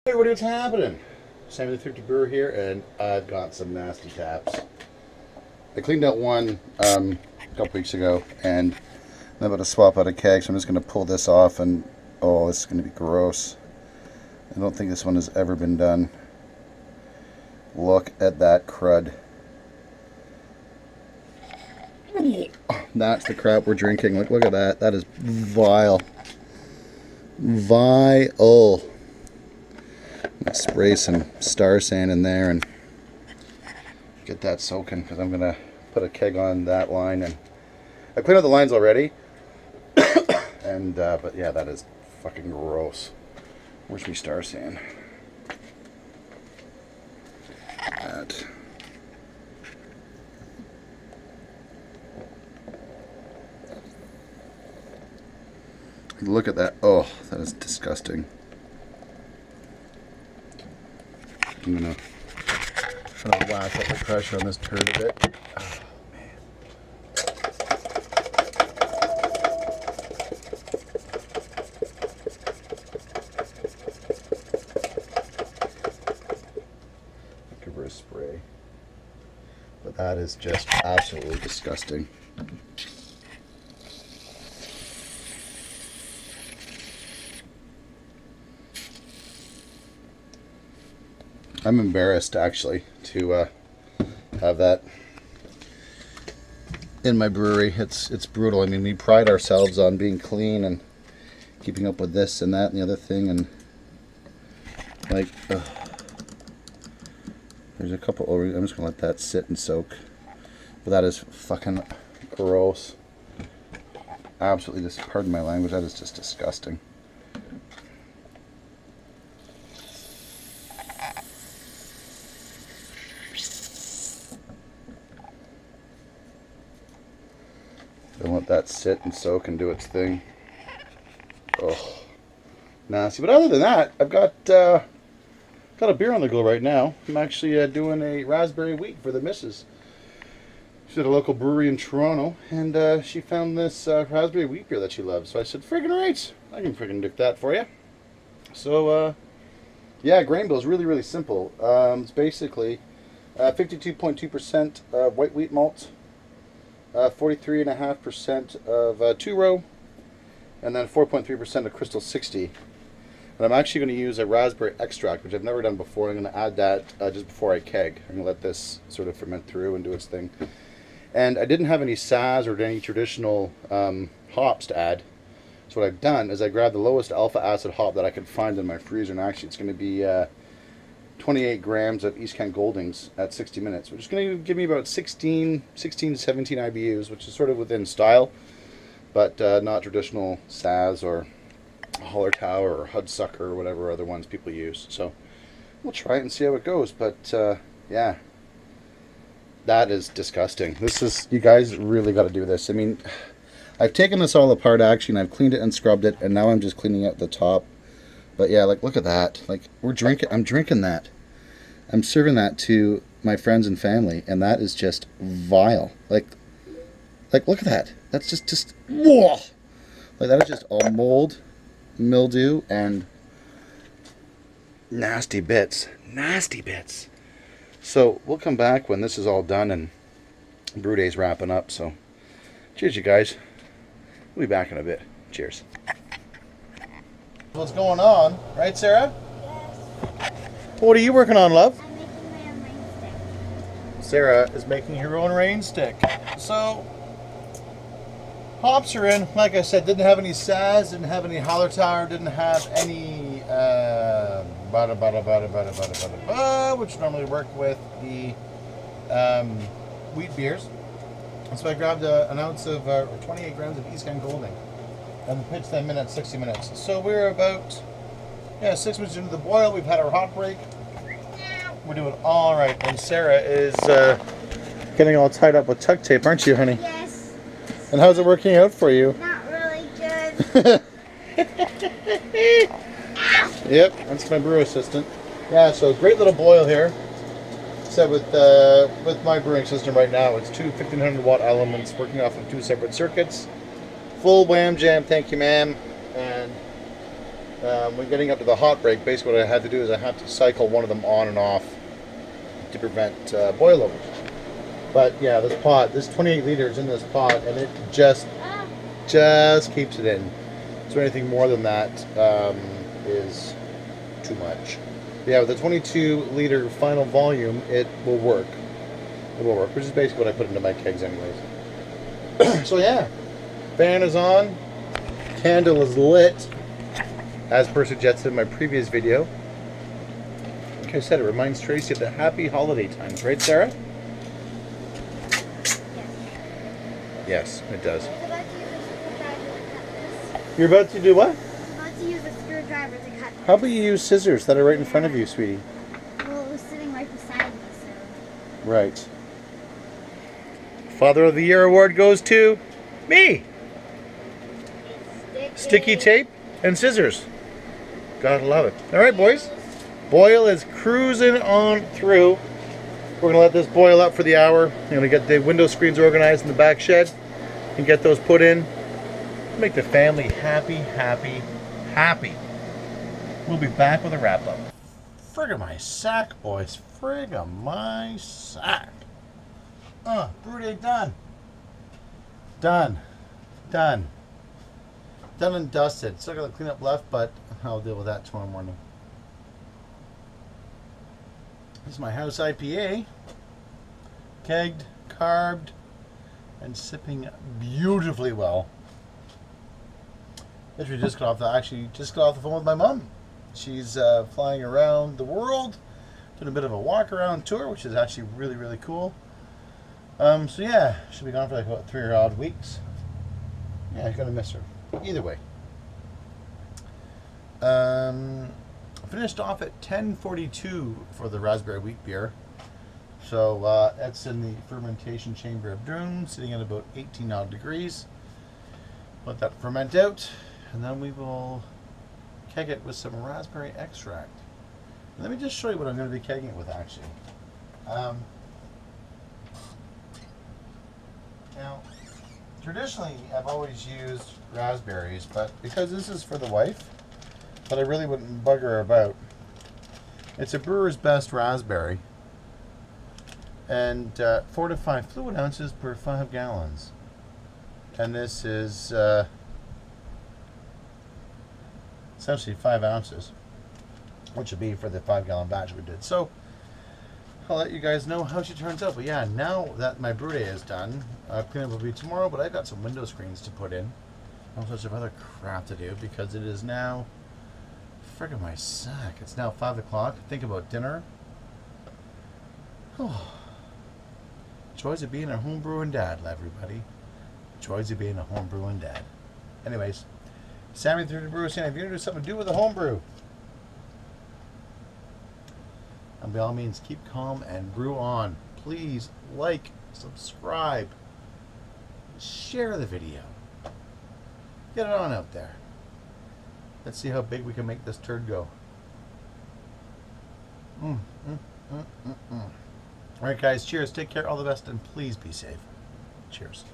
Hey everybody, what's happening? Sammy the 50 Brewer here, and I've got some nasty taps. I cleaned out one a couple weeks ago, and I'm about to swap out a keg, so I'm just going to pull this off, and oh, this is going to be gross. I don't think this one has ever been done. Look at that crud. That's the crap we're drinking. Look at that. That is vile. Vile. Let's spray some Star Sand in there and get that soaking, because I'm gonna put a keg on that line, and I cleaned out the lines already. And but yeah, that is fucking gross. Where's my Star Sand? That. Look at that. Oh, that is disgusting. I'm gonna whack up the pressure on this turd a bit. Oh, man. Give her a spray. But that is just absolutely disgusting. I'm embarrassed actually to have that in my brewery. It's brutal. I mean, we pride ourselves on being clean and keeping up with this and that and the other thing, and like there's a couple over. I'm just gonna let that sit and soak. But that is fucking gross. Absolutely, just pardon my language. That is just disgusting. Don't let that sit and soak and do its thing. Oh, nasty. But other than that, I've got a beer on the go right now. I'm actually doing a raspberry wheat for the missus. She's at a local brewery in Toronto, and she found this raspberry wheat beer that she loves. So I said, friggin' right, I can friggin' do that for you. So, yeah, grain bill is really, really simple. It's basically 52.2% white wheat malt, 43.5% of two-row, and then 4.3% of Crystal 60. And I'm actually going to use a raspberry extract, which I've never done before. I'm going to add that just before I keg. I'm going to let this sort of ferment through and do its thing. And I didn't have any Saz or any traditional hops to add. So what I've done is I grabbed the lowest alpha acid hop that I could find in my freezer, and actually it's going to be 28 grams of East Kent Goldings at 60 minutes, which is going to give me about 16 to 17 IBUs, which is sort of within style, but not traditional Saz or Hallertau or Hudsucker or whatever other ones people use. So we'll try it and see how it goes. But yeah, that is disgusting. This is, you guys really got to do this. I mean, I've taken this all apart actually, and I've cleaned it and scrubbed it, and now I'm just cleaning out the top. But yeah, like, look at that. Like, I'm drinking that. I'm serving that to my friends and family, and that is just vile. Like, look at that. That's just, whoa! Like, that is just all mold, mildew, and nasty bits. Nasty bits. So, we'll come back when this is all done and brew day's wrapping up. So, cheers, you guys. We'll be back in a bit. Cheers. What's going on, right, Sarah? Yes. What are you working on, love? I'm making my own rain stick. Sarah is making her own rain stick. So, hops are in. Like I said, didn't have any Saz, didn't have any Hallertau, didn't have any which normally work with the wheat beers. And so I grabbed an ounce of 28 grams of East Kent Golding and pitched them in at 60 minutes. So we're about 6 minutes into the boil. We've had our hot break. We're doing all right, and Sarah is getting all tied up with tuck tape, aren't you, honey? Yes. And how's it working out for you? Not really good. Yep, that's my brew assistant. Yeah, so great little boil here. Except with my brewing system right now, it's two 1500 watt elements working off of two separate circuits. Full wham jam, thank you, ma'am. And when getting up to the hot break, basically what I had to do is I had to cycle one of them on and off to prevent boilovers. But yeah, this pot, this 28 liters in this pot, and it just keeps it in. So anything more than that is too much. But yeah, with the 22 liter final volume, it will work. It will work, which is basically what I put into my kegs anyways. So yeah, fan is on, candle is lit, as per suggested in my previous video. Like I said, it reminds Tracy of the happy holiday times, right, Sarah? Yes, it does. You're about to do what? I'm about to use a screwdriver to cut this. How about you use scissors that are right in front of you, sweetie? Well, it was sitting right beside me, so. Right. Father of the Year award goes to me. It's Sticky tape and scissors. Gotta love it. All right, boys. Boil is cruising on through. We're gonna let this boil up for the hour. I'm gonna get the window screens organized in the back shed and get those put in. Make the family happy, happy, happy. We'll be back with a wrap up. Frig of my sack, boys. Frig of my sack. Brew day done. Done. Done. Done and dusted. Still got the cleanup left, but I'll deal with that tomorrow morning. This is my house IPA. Kegged, carved, and sipping beautifully well. Literally just got off the phone with my mom. She's flying around the world, doing a bit of a walk around tour, which is actually really, really cool. So yeah, she'll be gone for like about 3 odd weeks. Yeah, I'm gonna miss her. Either way. Finished off at 10:42 for the raspberry wheat beer. So that's in the fermentation chamber of doom, sitting at about 18 odd degrees. Let that ferment out, and then we will keg it with some raspberry extract. And let me just show you what I'm going to be kegging it with, actually. Now, traditionally, I've always used raspberries, but because this is for the wife, but I really wouldn't bug her about. It's a brewer's best raspberry, and 4 to 5 fluid ounces per 5 gallons. And this is essentially 5 ounces, which would be for the 5-gallon batch we did. So I'll let you guys know how she turns out. But yeah, now that my brew day is done, cleanup will be tomorrow, but I've got some window screens to put in. All sorts of other crap to do because it is now, friggin' my sack, it's now 5 o'clock. Think about dinner. Oh. Joys of being a homebrewing dad, everybody. Joys of being a homebrewing dad. Anyways, Sammy through the brew saying, if you're going to do something to do with a homebrew, and by all means, keep calm and brew on. Please like, subscribe, share the video. Get it on out there. Let's see how big we can make this turd go. All right, guys, cheers. Take care. All the best, and please be safe. Cheers.